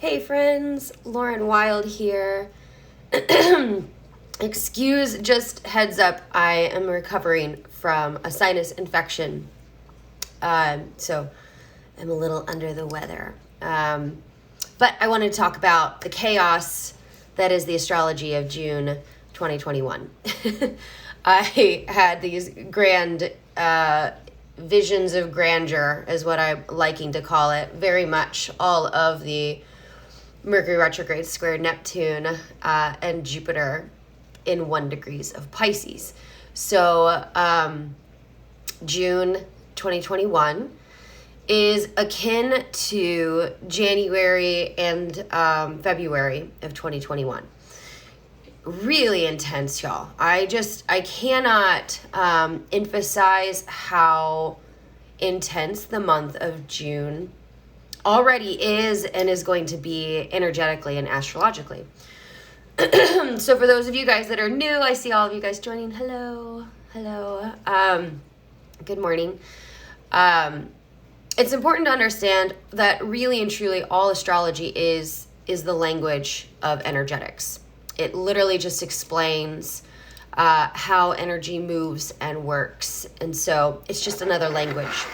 Hey friends, Lauren Wild here. Excuse, just heads up, I am recovering from a sinus infection. So I'm a little under the weather. But I wanted to talk about the chaos that is the astrology of June 2021. I had these grand visions of grandeur, is what I'm liking to call it. Very much all of the Mercury retrograde square Neptune and Jupiter in 1 degrees of Pisces. So June 2021 is akin to January and February of 2021. Really intense, y'all. I cannot emphasize how intense the month of June already is and is going to be energetically and astrologically. So for those of you guys that are new, I see all of you guys joining. Hello. Good morning. It's important to understand that really and truly all astrology is the language of energetics. It literally just explains how energy moves and works. And so it's just another language.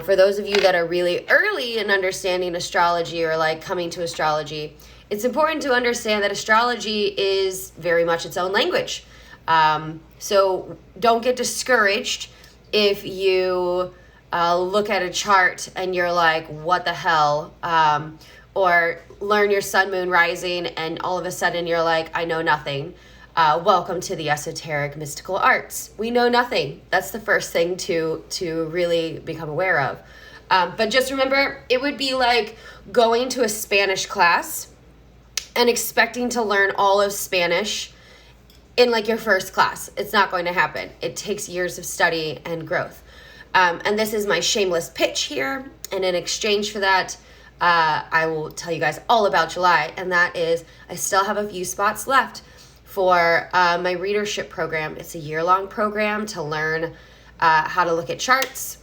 For those of you that are really early in understanding astrology or like coming to astrology, it's important to understand that astrology is very much its own language. So don't get discouraged if you look at a chart and you're like, what the hell? Or learn your sun, moon, rising, and all of a sudden you're like, I know nothing. Welcome to the esoteric mystical arts. We know nothing. That's the first thing to really become aware of. But just remember, it would be like going to a Spanish class and expecting to learn all of Spanish in like your first class. It's not going to happen. It takes years of study and growth. And this is my shameless pitch here. And in exchange for that, I will tell you guys all about July. And that is, I still have a few spots left for my readership program. It's a year-long program to learn how to look at charts,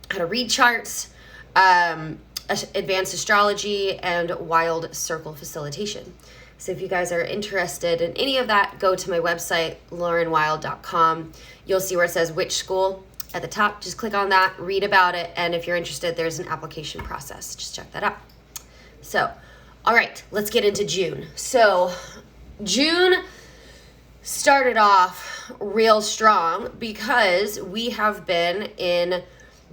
how to read charts, advanced astrology, and wild circle facilitation. So if you guys are interested in any of that, go to my website, laurenwild.com. You'll see where it says which school at the top. Just click on that, read about it, and if you're interested, there's an application process. Just check that out. So, all right, let's get into June. So June started off real strong because we have been in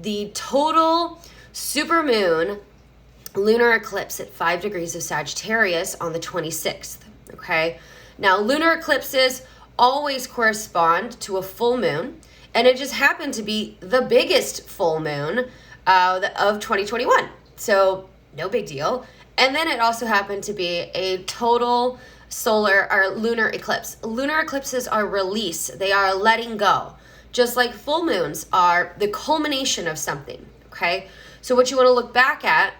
the total supermoon lunar eclipse at 5 degrees of Sagittarius on the 26th, okay? Now, lunar eclipses always correspond to a full moon, and it just happened to be the biggest full moon of 2021. So no big deal. And then it also happened to be a total solar or lunar eclipse. Lunar eclipses are release. They are letting go. Just like full moons are the culmination of something, okay? So what you want to look back at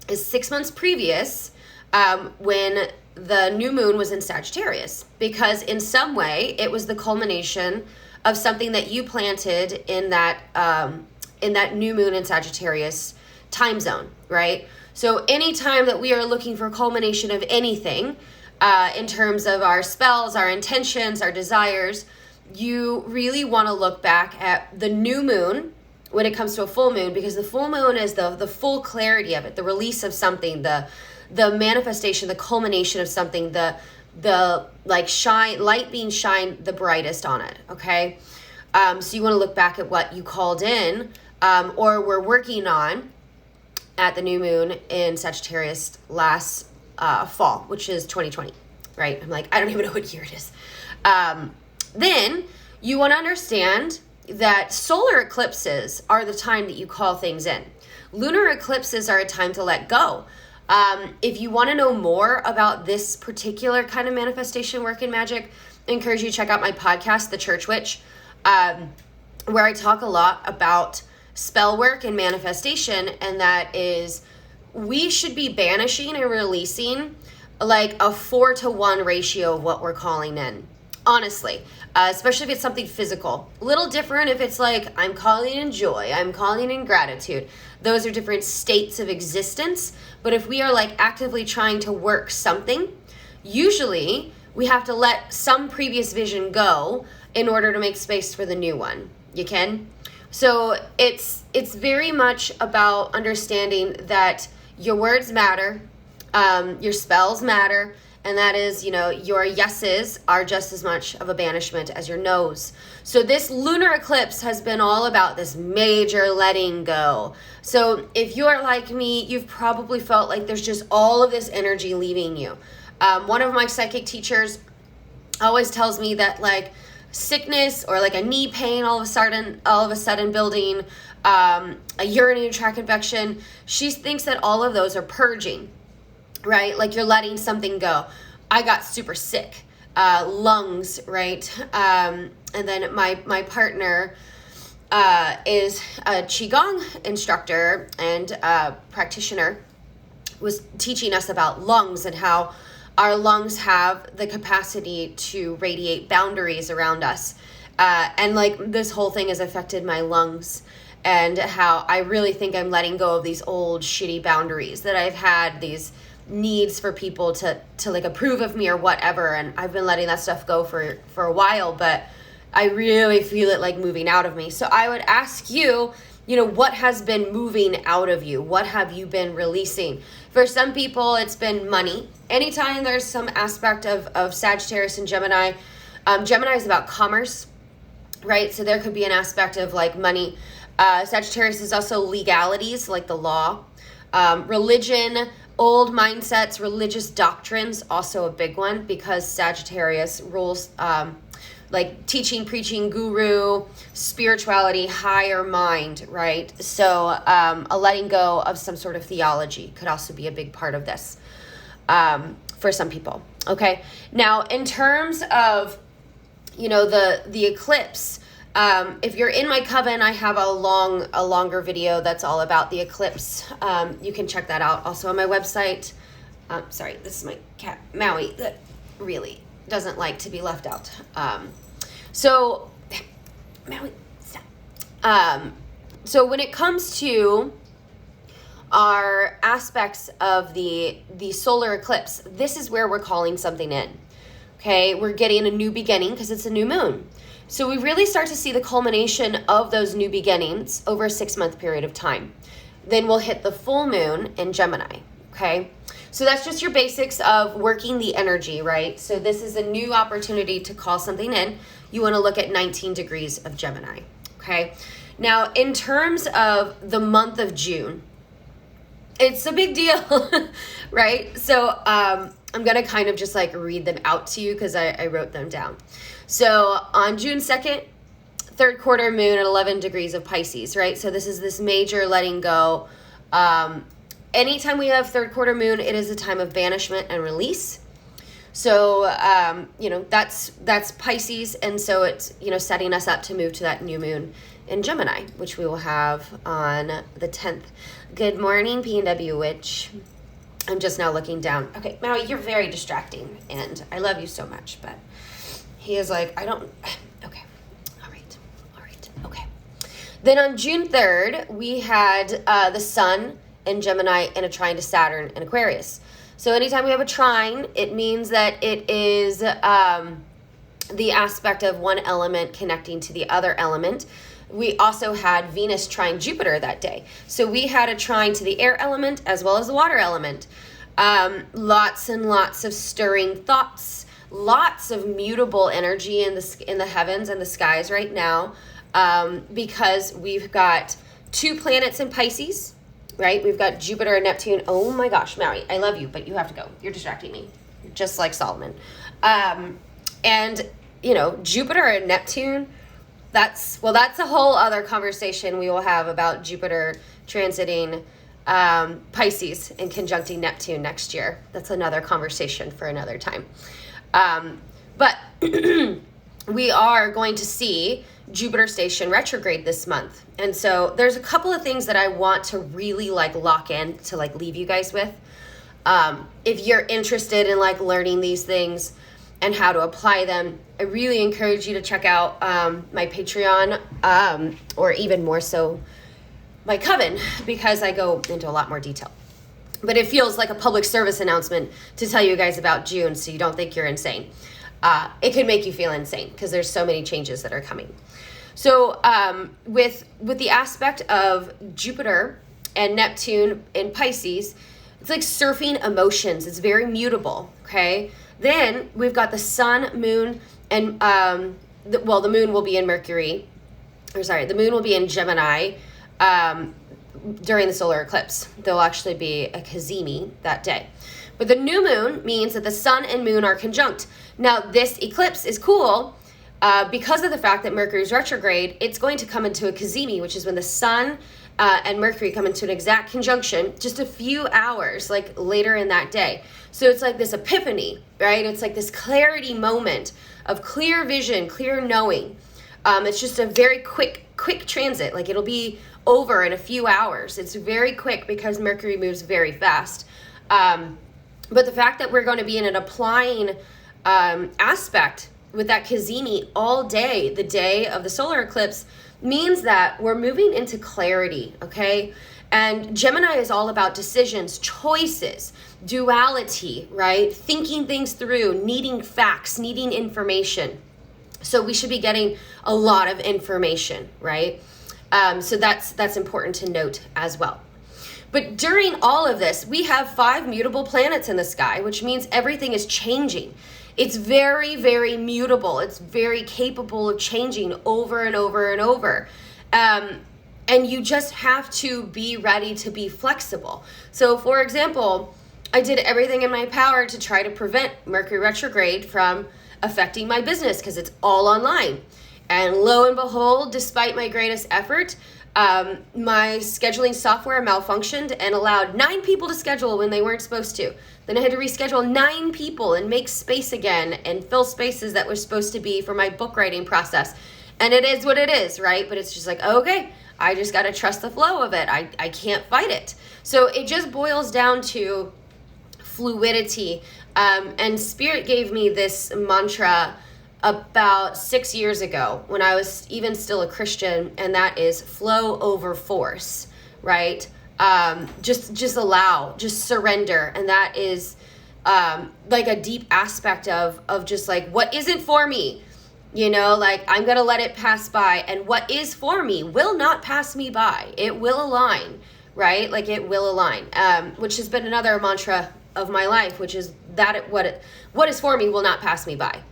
is 6 months previous when the new moon was in Sagittarius, because in some way it was the culmination of something that you planted in that new moon in Sagittarius time zone, right? So anytime that we are looking for culmination of anything, in terms of our spells, our intentions, our desires, you really want to look back at the new moon when it comes to a full moon, because the full moon is the full clarity of it, the release of something, the manifestation, the culmination of something, the like shine, light being shined the brightest on it, okay? So you want to look back at what you called in or were working on at the new moon in Sagittarius last fall, which is 2020, right? I'm like, I don't even know what year it is. Then you want to understand that solar eclipses are the time that you call things in. Lunar eclipses are a time to let go. If you want to know more about this particular kind of manifestation work in magic, I encourage you to check out my podcast, The Church Witch, where I talk a lot about spell work and manifestation, and that is we should be banishing and releasing like a 4-to-1 ratio of what we're calling in. honestly, especially if it's something physical. A little different if it's like, I'm calling in joy, I'm calling in gratitude. Those are different states of existence. But if we are like actively trying to work something, usually we have to let some previous vision go in order to make space for the new one. You can? So it's very much about understanding that your words matter, your spells matter, and that is, your yeses are just as much of a banishment as your no's. So this lunar eclipse has been all about this major letting go. So if you're like me, you've probably felt like there's just all of this energy leaving you. One of my psychic teachers always tells me that like sickness or like a knee pain all of a sudden building, a urinary tract infection, she thinks that all of those are purging, right? Like you're letting something go. I got super sick, lungs, right? And then my partner is a Qigong instructor and practitioner, was teaching us about lungs and how our lungs have the capacity to radiate boundaries around us. And like this whole thing has affected my lungs, and how I really think I'm letting go of these old shitty boundaries that I've had, these needs for people to like approve of me or whatever. And I've been letting that stuff go for a while, but I really feel it like moving out of me. So I would ask you, what has been moving out of you? What have you been releasing? For some people, it's been money. Anytime there's some aspect of Sagittarius and Gemini, Gemini is about commerce, right? So there could be an aspect of like money. Sagittarius is also legalities, like the law. Religion, old mindsets, religious doctrines, also a big one, because Sagittarius rules like teaching, preaching, guru, spirituality, higher mind, right? So a letting go of some sort of theology could also be a big part of this for some people, okay? Now, in terms of, the eclipse, if you're in my coven, I have a longer video that's all about the eclipse. You can check that out also on my website. Sorry, this is my cat, Maui, that really doesn't like to be left out. So Maui, stop. So when it comes to our aspects of the solar eclipse, this is where we're calling something in. Okay, we're getting a new beginning because it's a new moon. So we really start to see the culmination of those new beginnings over a 6-month period of time. Then we'll hit the full moon in Gemini, okay? So that's just your basics of working the energy, right? So this is a new opportunity to call something in. You want to look at 19 degrees of Gemini, okay? Now, in terms of the month of June, it's a big deal, right? So I'm going to kind of just like read them out to you because I wrote them down. So on June 2nd, third quarter moon at 11 degrees of Pisces, right? So this is this major letting go. Anytime we have third quarter moon, it is a time of banishment and release. So, that's Pisces. And so it's, setting us up to move to that new moon in Gemini, which we will have on the 10th. Good morning, P&W Witch. I'm just now looking down. Okay, Maui, you're very distracting, and I love you so much, but he is like, okay, all right, okay. Then on June 3rd, we had the sun in Gemini and a trine to Saturn in Aquarius. So anytime we have a trine, it means that it is the aspect of one element connecting to the other element. We also had Venus trine Jupiter that day. So we had a trine to the air element as well as the water element. Lots and lots of stirring thoughts, lots of mutable energy in the heavens and the skies right now, because we've got 2 planets in Pisces, right? We've got Jupiter and Neptune. Oh my gosh, Maui, I love you, but you have to go. You're distracting me, just like Solomon. And Jupiter and Neptune, that's a whole other conversation we will have about Jupiter transiting Pisces and conjuncting Neptune next year. That's another conversation for another time. But we are going to see Jupiter station retrograde this month. And so there's a couple of things that I want to really lock in to leave you guys with. If you're interested in learning these things, and how to apply them, I really encourage you to check out my Patreon, or even more so my Coven, because I go into a lot more detail. But it feels like a public service announcement to tell you guys about June, so you don't think you're insane. It could make you feel insane because there's so many changes that are coming. So with the aspect of Jupiter and Neptune in Pisces, it's like surfing emotions. It's very mutable, okay? Then we've got the sun, moon, and the moon will be in the moon will be in Gemini during the solar eclipse. There'll actually be a cazimi that day. But the new moon means that the sun and moon are conjunct. Now, this eclipse is cool because of the fact that Mercury is retrograde. It's going to come into a cazimi, which is when the sun and Mercury come into an exact conjunction just a few hours like later in that day. So it's like this epiphany, right? It's like this clarity moment of clear vision, clear knowing. It's just a very quick transit. Like it'll be over in a few hours. It's very quick because Mercury moves very fast. But the fact that we're going to be in an applying aspect with that cazimi all day, the day of the solar eclipse, means that we're moving into clarity, okay? And Gemini is all about decisions, choices, duality, right? Thinking things through, needing facts, needing information. So we should be getting a lot of information, right? So that's important to note as well. But during all of this, we have 5 mutable planets in the sky, which means everything is changing. It's very, very mutable. It's very capable of changing over and over and over. And you just have to be ready to be flexible. So for example, I did everything in my power to try to prevent Mercury retrograde from affecting my business because it's all online. And lo and behold, despite my greatest effort, my scheduling software malfunctioned and allowed 9 people to schedule when they weren't supposed to. Then I had to reschedule 9 people and make space again and fill spaces that were supposed to be for my book writing process. And it is what it is, right? But it's just like, okay, I just got to trust the flow of it. I can't fight it. So it just boils down to fluidity. And Spirit gave me this mantra about 6 years ago when I was even still a Christian, and that is flow over force, right? Just allow, just surrender. And that is like a deep aspect of just like, what isn't for me, you know, like I'm going to let it pass by, and what is for me will not pass me by. It will align, right? Like it will align, which has been another mantra of my life, which is that what is for me will not pass me by.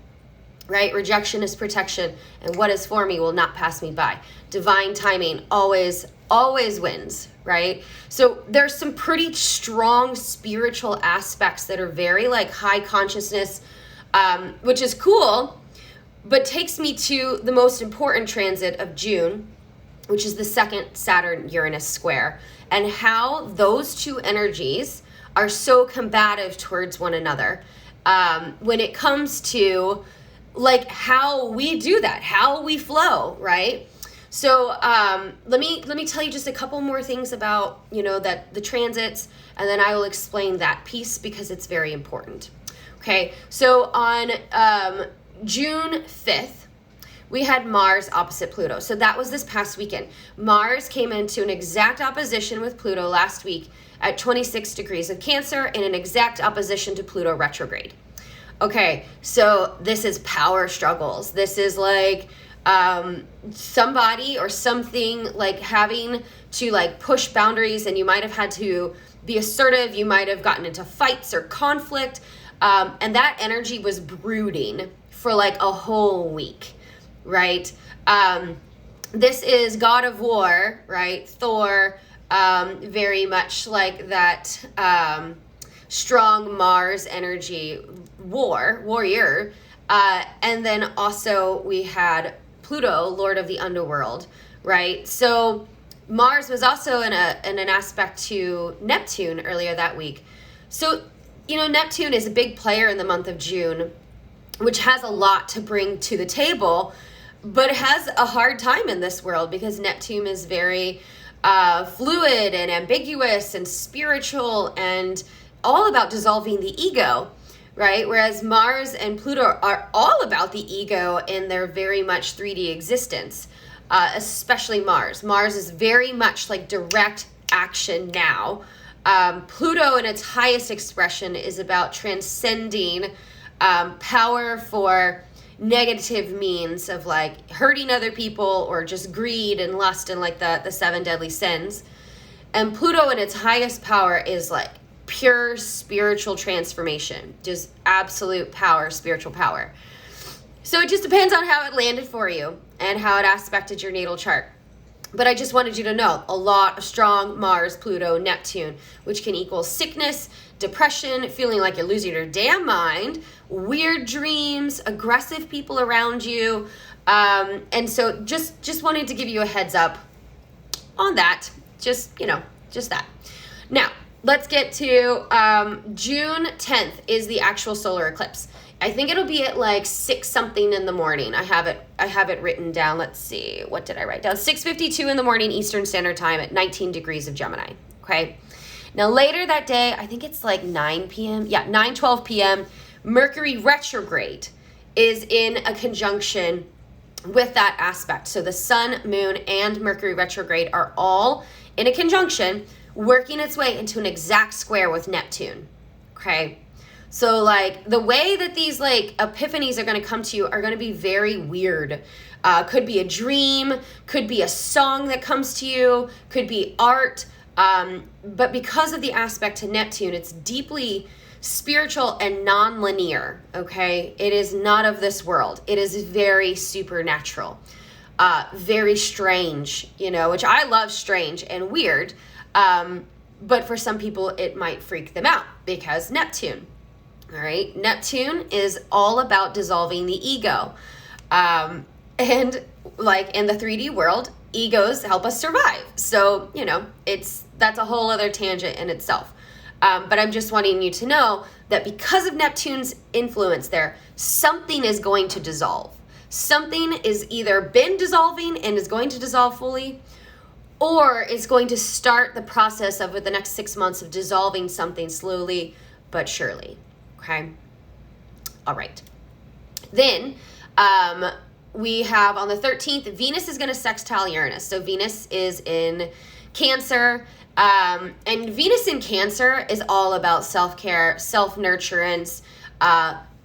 Right? Rejection is protection, and what is for me will not pass me by. Divine timing always wins, right? So there's some pretty strong spiritual aspects that are very like high consciousness, which is cool, but takes me to the most important transit of June, which is the second Saturn-Uranus square, and how those two energies are so combative towards one another when it comes to like how we do that, how we flow, right? So let me tell you just a couple more things about, you know, that the transits, and then I will explain that piece because it's very important. Okay, so on June 5th, we had Mars opposite Pluto. So that was this past weekend. Mars came into an exact opposition with Pluto last week at 26 degrees of Cancer, in an exact opposition to Pluto retrograde. Okay, so this is power struggles. This is like somebody or something like having to like push boundaries, and you might have had to be assertive. You might have gotten into fights or conflict. And that energy was brooding for like a whole week, right? This is God of War, right? Thor, very much like that strong Mars energy, warrior. And then also we had Pluto, Lord of the Underworld, right? So Mars was also in an aspect to Neptune earlier that week. So, you know, Neptune is a big player in the month of June, which has a lot to bring to the table, but has a hard time in this world because Neptune is very fluid and ambiguous and spiritual and all about dissolving the ego. right? Whereas Mars and Pluto are all about the ego in their very much 3D existence, especially Mars. Mars is very much like direct action now. Pluto in its highest expression is about transcending power for negative means of like hurting other people or just greed and lust and like the seven deadly sins. And Pluto in its highest power is like pure spiritual transformation, just absolute power, spiritual power. So it just depends on how it landed for you and how it aspected your natal chart. But I just wanted you to know a lot of strong Mars, Pluto, Neptune, which can equal sickness, depression, feeling like you're losing your damn mind, weird dreams, aggressive people around you. And so just wanted to give you a heads up on that. Just that. Now, let's get to June 10th is the actual solar eclipse. I think it'll be at like 6 something in the morning. I have it written down. Let's see. What did I write down? 6:52 in the morning Eastern Standard Time at 19 degrees of Gemini. Okay. Now later that day, I think it's like 9 p.m. Yeah, 9:12 p.m. Mercury retrograde is in a conjunction with that aspect. So the sun, moon, and Mercury retrograde are all in a conjunction, working its way into an exact square with Neptune. Okay. So like the way that these like epiphanies are going to come to you are going to be very weird. Could be a dream, could be a song that comes to you, could be art. But because of the aspect to Neptune, it's deeply spiritual and non-linear. Okay. It is not of this world. It is very supernatural, very strange, which I love strange and weird. But for some people it might freak them out because Neptune. All right. Neptune is all about dissolving the ego. And like in the 3D world, egos help us survive. So, that's a whole other tangent in itself. But I'm just wanting you to know that because of Neptune's influence there, something is going to dissolve. Something is either been dissolving and is going to dissolve fully, or is going to start the process of the next 6 months of dissolving something slowly but surely. Okay. All right. Then we have on the 13th, Venus is going to sextile Uranus. So Venus is in Cancer. And Venus in Cancer is all about self-care, self-nurturance,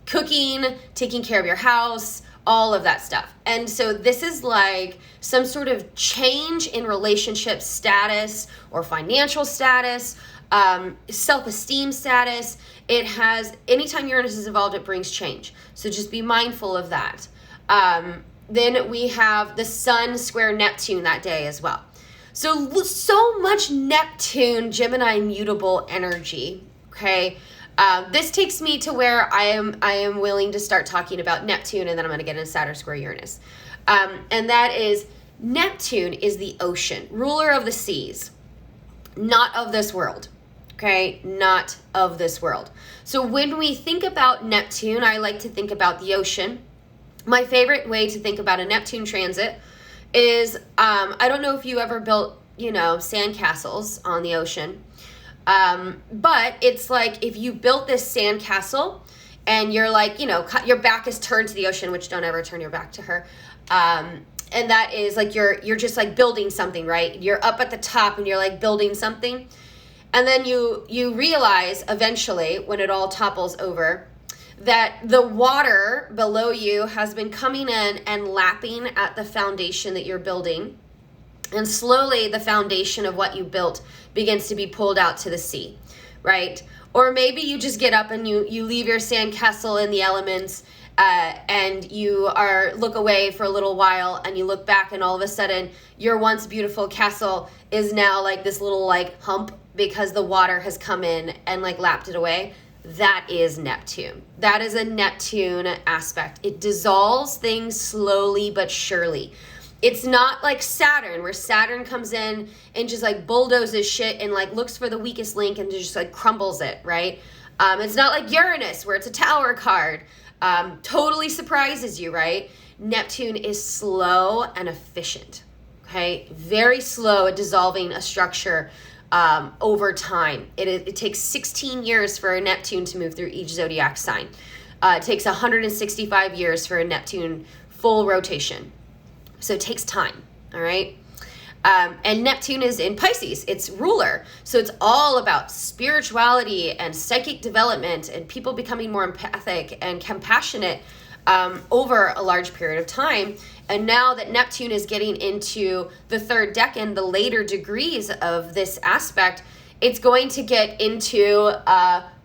cooking, taking care of your house, all of that stuff. And so this is like some sort of change in relationship status or financial status, self-esteem status. It has, anytime Uranus is involved, it brings change. So just be mindful of that. Then we have the Sun square Neptune that day as well. So much Neptune, Gemini mutable energy. Okay. This takes me to where I am willing to start talking about Neptune, and then I'm going to get into Saturn square Uranus. And that is, Neptune is the ocean, ruler of the seas, not of this world. Okay, not of this world. So when we think about Neptune, I like to think about the ocean. My favorite way to think about a Neptune transit is, I don't know if you ever built, sand castles on the ocean. But it's like if you built this sand castle and you're like, your back is turned to the ocean, which don't ever turn your back to her. And that is like, you're just like building something, right? You're up at the top and you're like building something. And then you realize eventually when it all topples over that the water below you has been coming in and lapping at the foundation that you're building. And slowly the foundation of what you built begins to be pulled out to the sea, right? Or maybe you just get up and you leave your sand castle in the elements, and you look away for a little while and you look back and all of a sudden your once beautiful castle is now like this little like hump because the water has come in and like lapped it away. That is Neptune. That is a Neptune aspect. It dissolves things slowly but surely. It's not like Saturn, where Saturn comes in and just like bulldozes shit and like looks for the weakest link and just like crumbles it, right? It's not like Uranus, where it's a tower card. Totally surprises you, right? Neptune is slow and efficient, okay? Very slow at dissolving a structure over time. It takes 16 years for a Neptune to move through each zodiac sign. It takes 165 years for a Neptune full rotation. So it takes time, all right? And Neptune is in Pisces, it's ruler. So it's all about spirituality and psychic development and people becoming more empathic and compassionate over a large period of time. And now that Neptune is getting into the third decan, the later degrees of this aspect, it's going to get into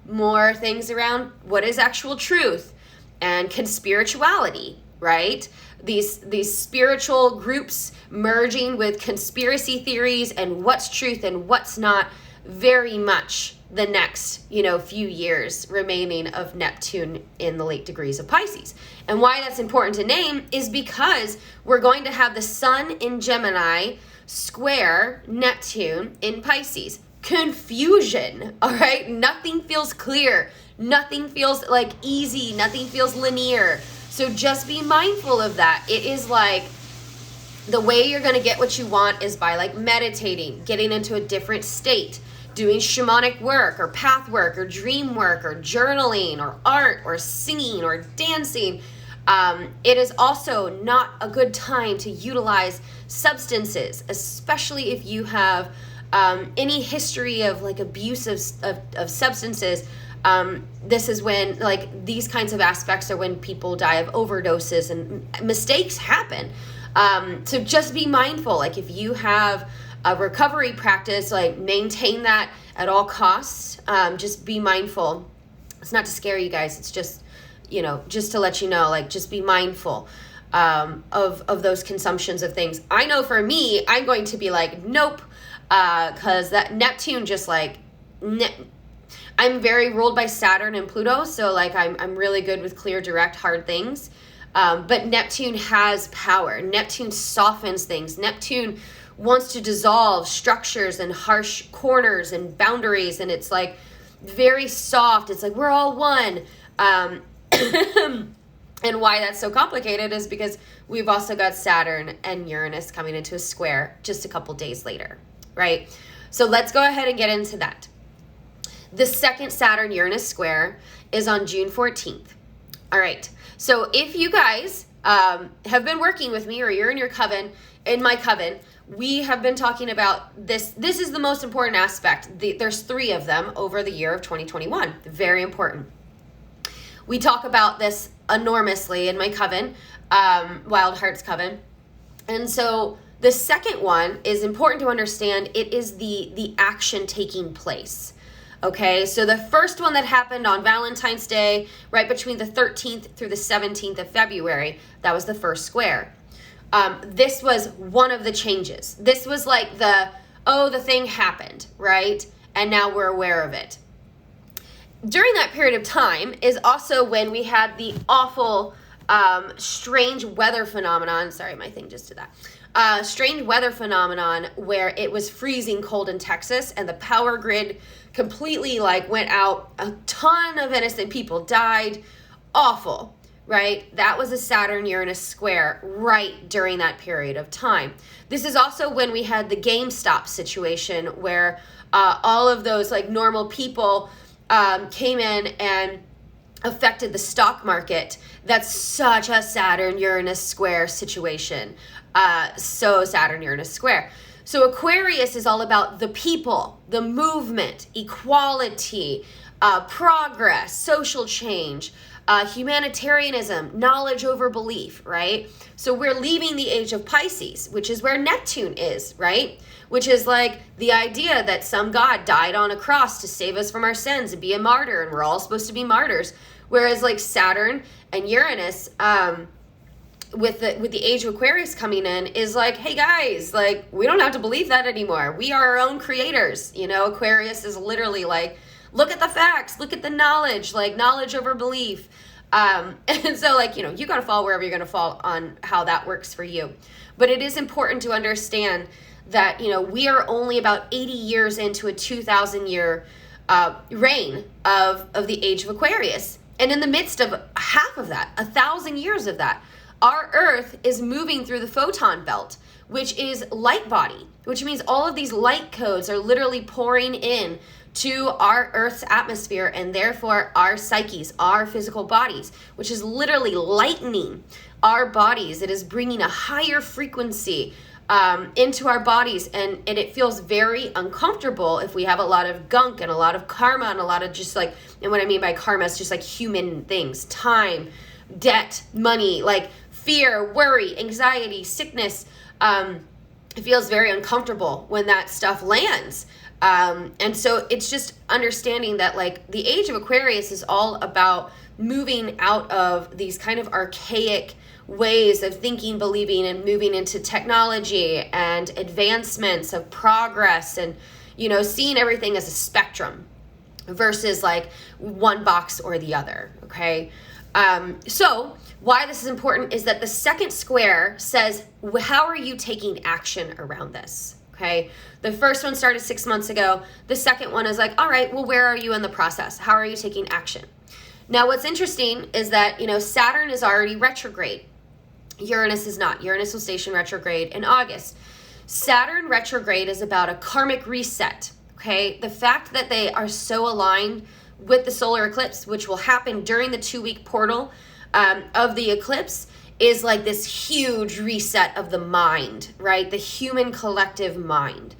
more things around what is actual truth and conspirituality, right? These spiritual groups merging with conspiracy theories and what's truth and what's not, very much the next, few years remaining of Neptune in the late degrees of Pisces. And why that's important to name is because we're going to have the Sun in Gemini square Neptune in Pisces. Confusion, all right? Nothing feels clear. Nothing feels like easy. Nothing feels linear. So just be mindful of that. It is like the way you're going to get what you want is by like meditating, getting into a different state, doing shamanic work or path work or dream work or journaling or art or singing or dancing. It is also not a good time to utilize substances, especially if you have any history of like abuse of substances. This is when like these kinds of aspects are when people die of overdoses and mistakes happen. So just be mindful. Like if you have a recovery practice, like maintain that at all costs. Just be mindful. It's not to scare you guys. It's just, just to let you know, like just be mindful of those consumptions of things. I know for me, I'm going to be like, nope, because that Neptune just like, I'm very ruled by Saturn and Pluto, so like I'm really good with clear, direct, hard things. But Neptune has power. Neptune softens things. Neptune wants to dissolve structures and harsh corners and boundaries, and it's like very soft. It's like we're all one. And why that's so complicated is because we've also got Saturn and Uranus coming into a square just a couple days later, right? So let's go ahead and get into that. The second Saturn-Uranus square is on June 14th. All right. So if you guys have been working with me or you're in my coven, we have been talking about this. This is the most important aspect. There's 3 of them over the year of 2021. Very important. We talk about this enormously in my coven, Wild Hearts Coven. And so the second one is important to understand. It is the action taking place. Okay, so the first one that happened on Valentine's Day, right between the 13th through the 17th of February, that was the first square. This was one of the changes. This was like the thing happened, right? And now we're aware of it. During that period of time is also when we had the awful, strange weather phenomenon. Sorry, my thing just did that. Strange weather phenomenon where it was freezing cold in Texas and the power grid completely like went out. A ton of innocent people died. Awful, right? That was a Saturn-Uranus square right during that period of time. This is also when we had the GameStop situation where all of those like normal people came in and affected the stock market. That's such a Saturn-Uranus square situation. So Saturn-Uranus square. So Aquarius is all about the people, the movement, equality, progress, social change, humanitarianism, knowledge over belief, right? So we're leaving the age of Pisces, which is where Neptune is, right? Which is like the idea that some God died on a cross to save us from our sins and be a martyr, and we're all supposed to be martyrs. Whereas like Saturn and Uranus, with the age of Aquarius coming in, is like, hey guys, like we don't have to believe that anymore. We are our own creators. Aquarius is literally like, look at the facts, look at the knowledge, like knowledge over belief. And so like, you got to fall wherever you're going to fall on how that works for you. But it is important to understand that, we are only about 80 years into a 2,000 year reign of the age of Aquarius. And in the midst of half of that, 1,000 years of that, our Earth is moving through the photon belt, which is light body, which means all of these light codes are literally pouring in to our Earth's atmosphere and therefore our psyches, our physical bodies, which is literally lightening our bodies. It is bringing a higher frequency into our bodies, and it feels very uncomfortable if we have a lot of gunk and a lot of karma and a lot of just like, and what I mean by karma is just like human things, time, debt, money, like fear, worry, anxiety, sickness. It feels very uncomfortable when that stuff lands. And so it's just understanding that like the age of Aquarius is all about moving out of these kind of archaic ways of thinking, believing, and moving into technology and advancements of progress and, you know, seeing everything as a spectrum versus like one box or the other. Okay. So why this is important is that the second square says, how are you taking action around this? Okay. The first one started 6 months ago. The second one is like, all right, well, where are you in the process? How are you taking action? Now, what's interesting is that, you know, Saturn is already retrograde. Uranus is not. Uranus will station retrograde in August. Saturn retrograde is about a karmic reset. Okay. The fact that they are so aligned with the solar eclipse, which will happen during the 2-week portal of the eclipse, is like this huge reset of the mind, right? The human collective mind.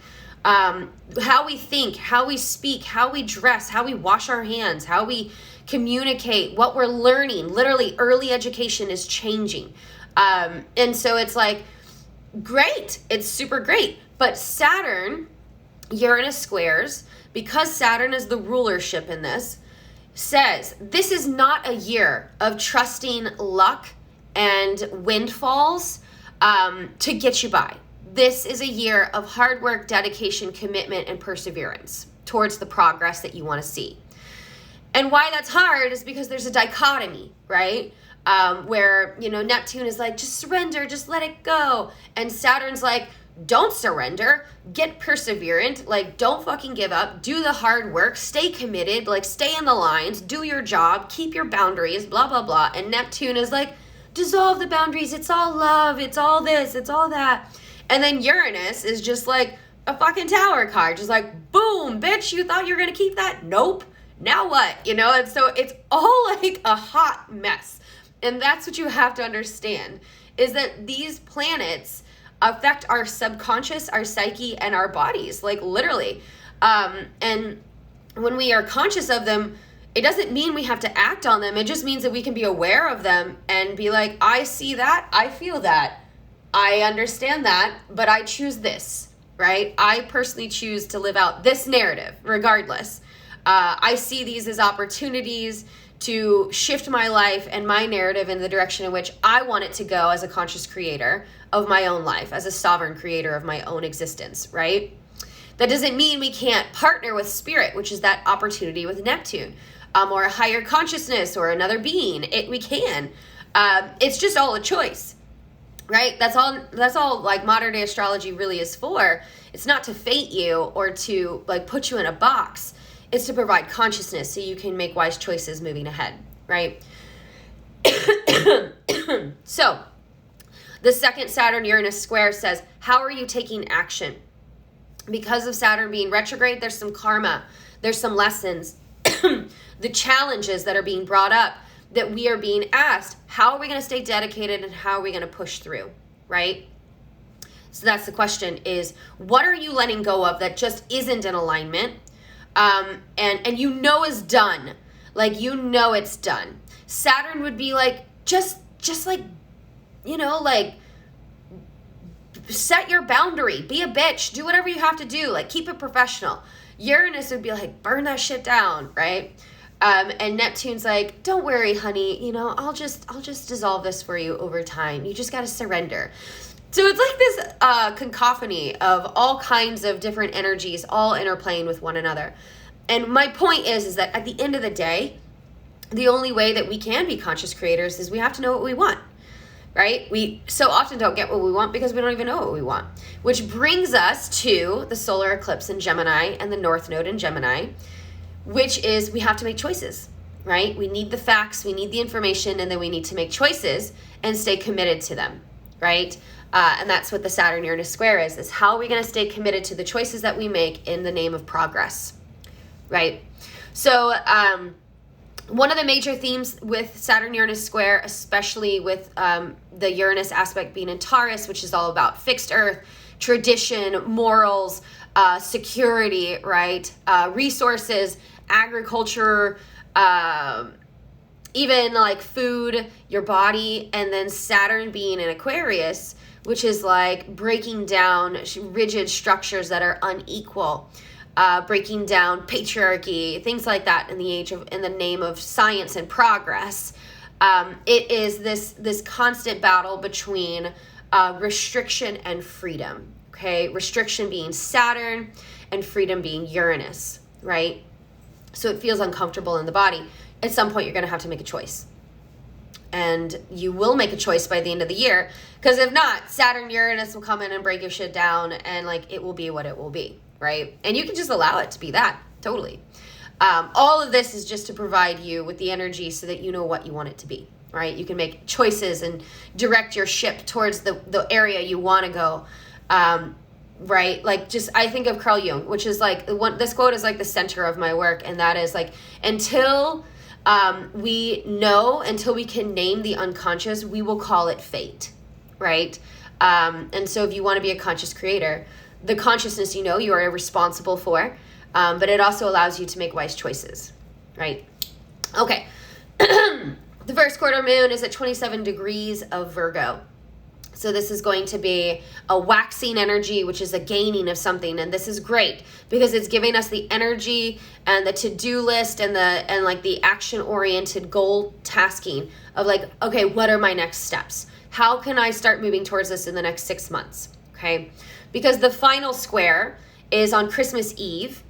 How we think, how we speak, how we dress, how we wash our hands, how we communicate, what we're learning. Literally, early education is changing. And so it's like, great. It's super great. But Saturn, Uranus squares, because Saturn is the rulership in this, says this is not a year of trusting luck and windfalls to get you by. This is a year of hard work, dedication, commitment, and perseverance towards the progress that you want to see. And why that's hard is because there's a dichotomy, right? Where, you know, Neptune is like, just surrender, just let it go. And Saturn's like, don't surrender, get perseverant, like don't fucking give up, do the hard work, stay committed, like stay in the lines, do your job, keep your boundaries, blah, blah, blah. And Neptune is like, dissolve the boundaries, it's all love, it's all this, it's all that. And then Uranus is just like a fucking tower card, just like, boom, bitch, you thought you were gonna keep that? Nope. Now what? You know, and so it's all like a hot mess. And that's what you have to understand, is that these planets affect our subconscious, our psyche, and our bodies, like literally. And when we are conscious of them, it doesn't mean we have to act on them. It just means that we can be aware of them and be like, I see that, I feel that, I understand that, but I choose this, right? I personally choose to live out this narrative regardless. I see these as opportunities to shift my life and my narrative in the direction in which I want it to go as a conscious creator of my own life, as a sovereign creator of my own existence, right? That doesn't mean we can't partner with spirit, which is that opportunity with Neptune, or a higher consciousness or another being. We can. It's just all a choice, right? That's all like modern day astrology really is for. It's not to fate you or to like put you in a box. It's to provide consciousness so you can make wise choices moving ahead, right? So, the second Saturn-Uranus square says, how are you taking action? Because of Saturn being retrograde, there's some karma. There's some lessons. The challenges that are being brought up, that we are being asked, how are we going to stay dedicated and how are we going to push through, right? So that's the question is, what are you letting go of that just isn't in alignment? And you know is done. Like, you know it's done. Saturn would be like, just like, you know, like, set your boundary, be a bitch, do whatever you have to do, like, keep it professional. Uranus would be like, burn that shit down, right? And Neptune's like, don't worry, honey, you know, I'll just dissolve this for you over time. You just got to surrender. So it's like this cacophony of all kinds of different energies all interplaying with one another. And my point is that at the end of the day, the only way that we can be conscious creators is we have to know what we want, right? We so often don't get what we want because we don't even know what we want, which brings us to the solar eclipse in Gemini and the North Node in Gemini, which is we have to make choices, right? We need the facts, we need the information, and then we need to make choices and stay committed to them. right? And that's what the Saturn-Uranus square is how are we going to stay committed to the choices that we make in the name of progress, right? So one of the major themes with Saturn-Uranus square, especially with the Uranus aspect being in Taurus, which is all about fixed earth, tradition, morals, security, right? Resources, agriculture, even like food, your body, and then Saturn being in Aquarius, which is like breaking down rigid structures that are unequal, breaking down patriarchy, things like that in the name of science and progress. It is this constant battle between restriction and freedom. Okay, restriction being Saturn and freedom being Uranus, right? So it feels uncomfortable in the body. At some point, you're going to have to make a choice. And you will make a choice by the end of the year, because if not, Saturn, Uranus will come in and break your shit down, and like it will be what it will be, right? And you can just allow it to be that, totally. All of this is just to provide you with the energy so that you know what you want it to be, right? You can make choices and direct your ship towards the area you want to go, right? Like just, I think of Carl Jung, which is like, this quote is like the center of my work, and that is like, until until we can name the unconscious, we will call it fate, right? And so if you want to be a conscious creator, the consciousness you are responsible for, but it also allows you to make wise choices, right? Okay. The first quarter moon is at 27 degrees of Virgo. So this is going to be a waxing energy, which is a gaining of something. And this is great because it's giving us the energy and the to-do list and the action-oriented goal tasking of like, okay, what are my next steps? How can I start moving towards this in the next 6 months? Okay. Because the final square is on Christmas Eve.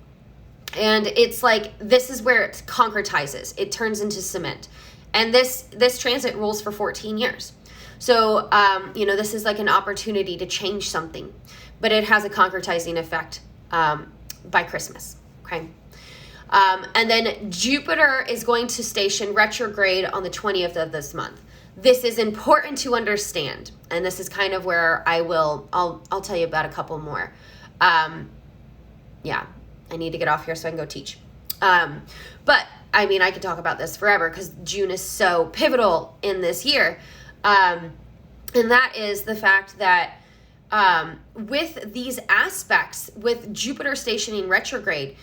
And it's like, this is where it concretizes. It turns into cement. And this transit rules for 14 years. So, this is like an opportunity to change something, but it has a concretizing effect by Christmas, okay? And then Jupiter is going to station retrograde on the 20th of this month. This is important to understand, and this is kind of where I'll tell you about a couple more. Yeah, I need to get off here so I can go teach. But, I mean, I could talk about this forever because June is so pivotal in this year. And that is the fact that with these aspects, with Jupiter stationing retrograde,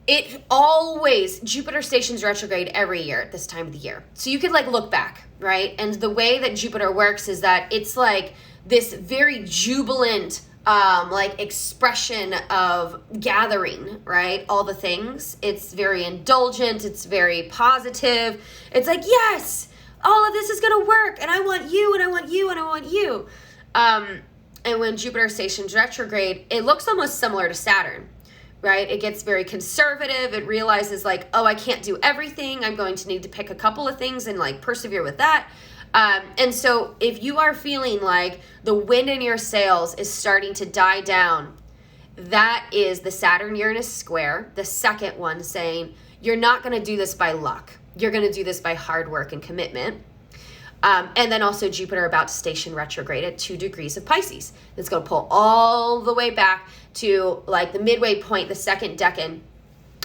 Jupiter stations retrograde every year at this time of the year. So you could like look back, right? And the way that Jupiter works is that it's like this very jubilant like expression of gathering, right? All the things. It's very indulgent. It's very positive. It's like, yes, all of this is going to work, and I want you, and I want you, and I want you. And when Jupiter stations retrograde, it looks almost similar to Saturn, right? It gets very conservative. It realizes like, oh, I can't do everything. I'm going to need to pick a couple of things and like persevere with that. And so if you are feeling like the wind in your sails is starting to die down, that is the Saturn-Uranus square, the second one, saying you're not going to do this by luck. You're going to do this by hard work and commitment. And then also Jupiter about to station retrograde at 2 degrees of Pisces. It's going to pull all the way back to like the midway point, the second decan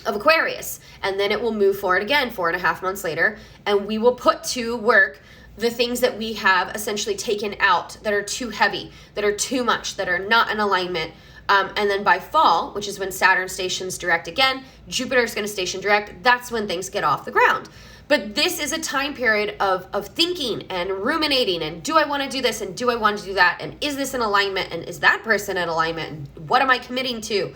of Aquarius. And then it will move forward again 4.5 months later. And we will put to work the things that we have essentially taken out that are too heavy, that are too much, that are not in alignment. And then by fall, which is when Saturn stations direct again, Jupiter is going to station direct. That's when things get off the ground. But this is a time period of thinking and ruminating and do I want to do this and do I want to do that? And is this in alignment? And is that person in alignment? And what am I committing to?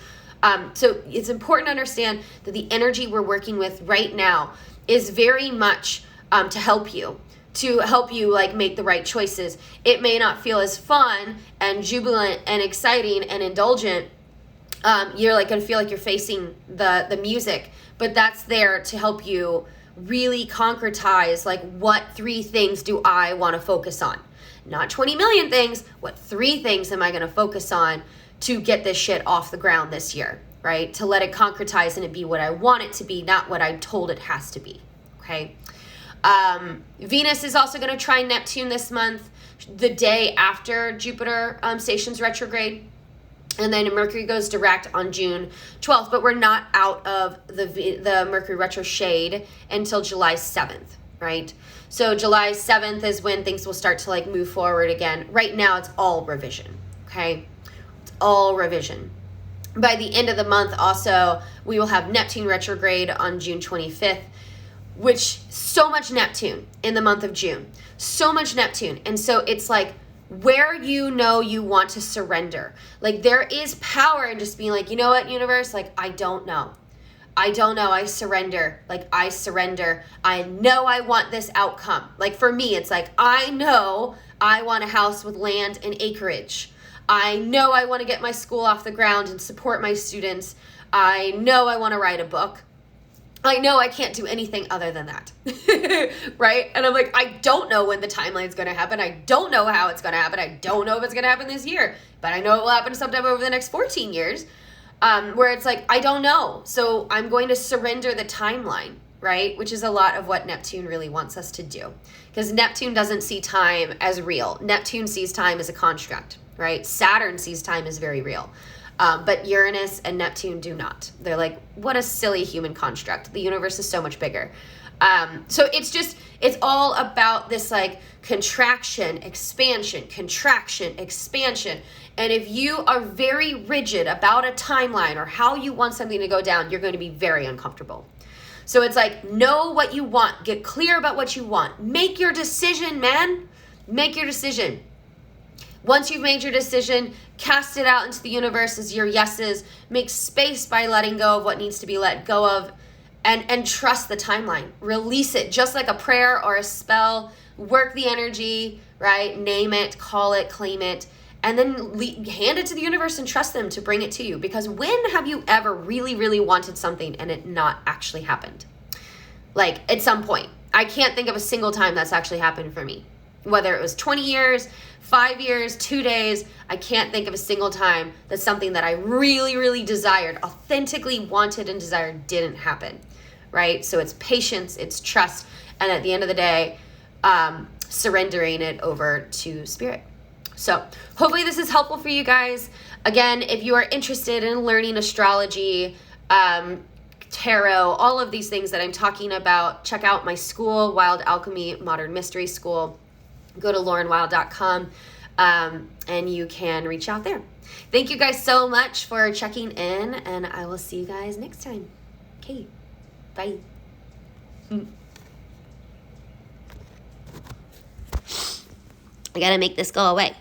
So it's important to understand that the energy we're working with right now is very much to help you like make the right choices. It may not feel as fun and jubilant and exciting and indulgent. You're like going to feel like you're facing the music, but that's there to help you really concretize like what 3 things do I want to focus on? Not 20 million things. What 3 things am I going to focus on to get this shit off the ground this year, right? To let it concretize and it be what I want it to be, not what I'm told it has to be. Okay. Venus is also going to trine Neptune this month, the day after Jupiter stations retrograde. And then Mercury goes direct on June 12th, but we're not out of the Mercury retro shade until July 7th, right? So July 7th is when things will start to like move forward again. Right now it's all revision, okay? It's all revision. By the end of the month also, we will have Neptune retrograde on June 25th, which so much Neptune in the month of June. So much Neptune. And so it's like, where you know you want to surrender. Like there is power in just being like, you know what, universe? Like, I don't know. I surrender. Like I surrender. I know I want this outcome. Like for me, it's like, I know I want a house with land and acreage. I know I want to get my school off the ground and support my students. I know I want to write a book. I know I can't do anything other than that, right? And I'm like, I don't know when the timeline's going to happen. I don't know how it's going to happen. I don't know if it's going to happen this year, but I know it will happen sometime over the next 14 years, where it's like, I don't know. So I'm going to surrender the timeline, right? Which is a lot of what Neptune really wants us to do, because Neptune doesn't see time as real. Neptune sees time as a construct, right? Saturn sees time as very real. But Uranus and Neptune do not. They're like, what a silly human construct. The universe is so much bigger. So it's all about this like contraction, expansion, contraction, expansion. And if you are very rigid about a timeline or how you want something to go down, you're going to be very uncomfortable. So it's like, know what you want. Get clear about what you want. Make your decision, man. Make your decision. Once you've made your decision, cast it out into the universe as your yeses. Make space by letting go of what needs to be let go of, and trust the timeline. Release it just like a prayer or a spell. Work the energy, right? Name it, call it, claim it, and then hand it to the universe and trust them to bring it to you. Because when have you ever really, really wanted something and it not actually happened? Like at some point. I can't think of a single time that's actually happened for me. Whether it was 20 years, 5 years, 2 days, I can't think of a single time that something that I really, really desired, authentically wanted and desired, didn't happen, right? So it's patience, it's trust, and at the end of the day, surrendering it over to spirit. So hopefully this is helpful for you guys. Again, if you are interested in learning astrology, tarot, all of these things that I'm talking about, check out my school, Wild Alchemy Modern Mystery School. Go to laurenwild.com and you can reach out there. Thank you guys so much for checking in, and I will see you guys next time. Okay, bye. I gotta make this go away.